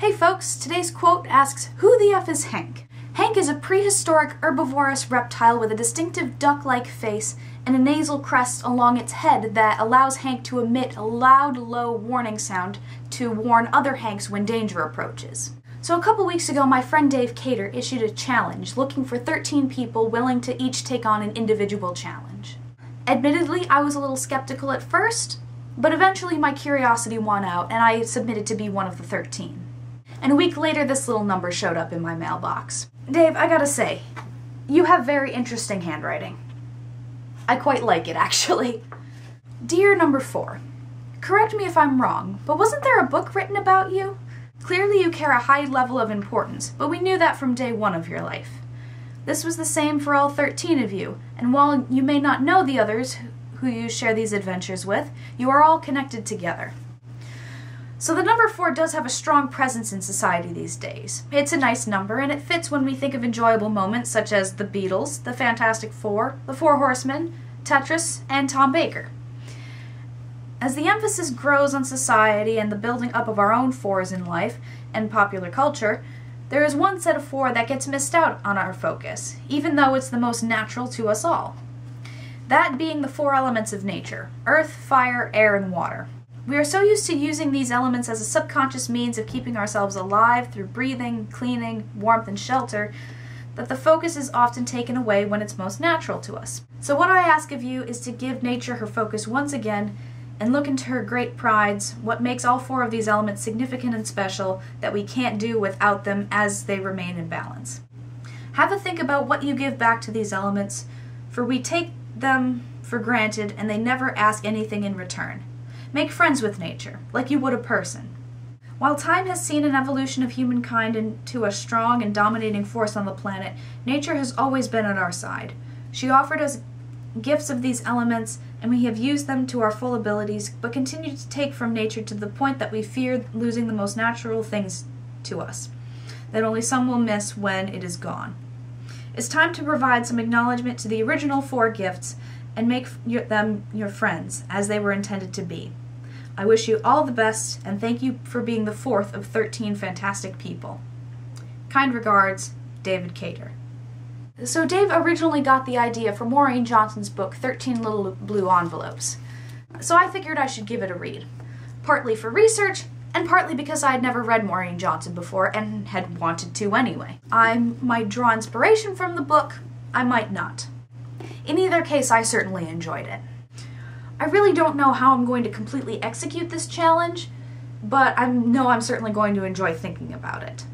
Hey folks, today's quote asks, who the F is Hank? Hank is a prehistoric herbivorous reptile with a distinctive duck-like face and a nasal crest along its head that allows Hank to emit a loud, low warning sound to warn other Hanks when danger approaches. So a couple weeks ago, my friend Dave Cater issued a challenge looking for 13 people willing to each take on an individual challenge. Admittedly, I was a little skeptical at first, but eventually my curiosity won out and I submitted to be one of the 13. And a week later, this little number showed up in my mailbox. Dave, I gotta say, you have very interesting handwriting. I quite like it, actually. Dear number 4, correct me if I'm wrong, but wasn't there a book written about you? Clearly you carry a high level of importance, but we knew that from day 1 of your life. This was the same for all 13 of you, and while you may not know the others who you share these adventures with, you are all connected together. So the number 4 does have a strong presence in society these days. It's a nice number, and it fits when we think of enjoyable moments such as the Beatles, the Fantastic Four, the Four Horsemen, Tetris, and Tom Baker. As the emphasis grows on society and the building up of our own 4s in life and popular culture, there is one set of 4 that gets missed out on our focus, even though it's the most natural to us all. That being the 4 elements of nature: earth, fire, air, and water. We are so used to using these elements as a subconscious means of keeping ourselves alive through breathing, cleaning, warmth, and shelter that the focus is often taken away when it's most natural to us. So what I ask of you is to give nature her focus once again and look into her great prides, what makes all 4 of these elements significant and special that we can't do without them as they remain in balance. Have a think about what you give back to these elements, for we take them for granted and they never ask anything in return. Make friends with nature, like you would a person. While time has seen an evolution of humankind into a strong and dominating force on the planet, nature has always been at our side. She offered us gifts of these elements, and we have used them to our full abilities, but continue to take from nature to the point that we fear losing the most natural things to us, that only some will miss when it is gone. It's time to provide some acknowledgement to the original 4 gifts and make them your friends, as they were intended to be. I wish you all the best, and thank you for being the 4th of 13 fantastic people. Kind regards, David Cater. So Dave originally got the idea from Maureen Johnson's book, 13 Little Blue Envelopes. So I figured I should give it a read. Partly for research, and partly because I had never read Maureen Johnson before and had wanted to anyway. I might draw inspiration from the book, I might not. In either case, I certainly enjoyed it. I really don't know how I'm going to completely execute this challenge, but I know I'm certainly going to enjoy thinking about it.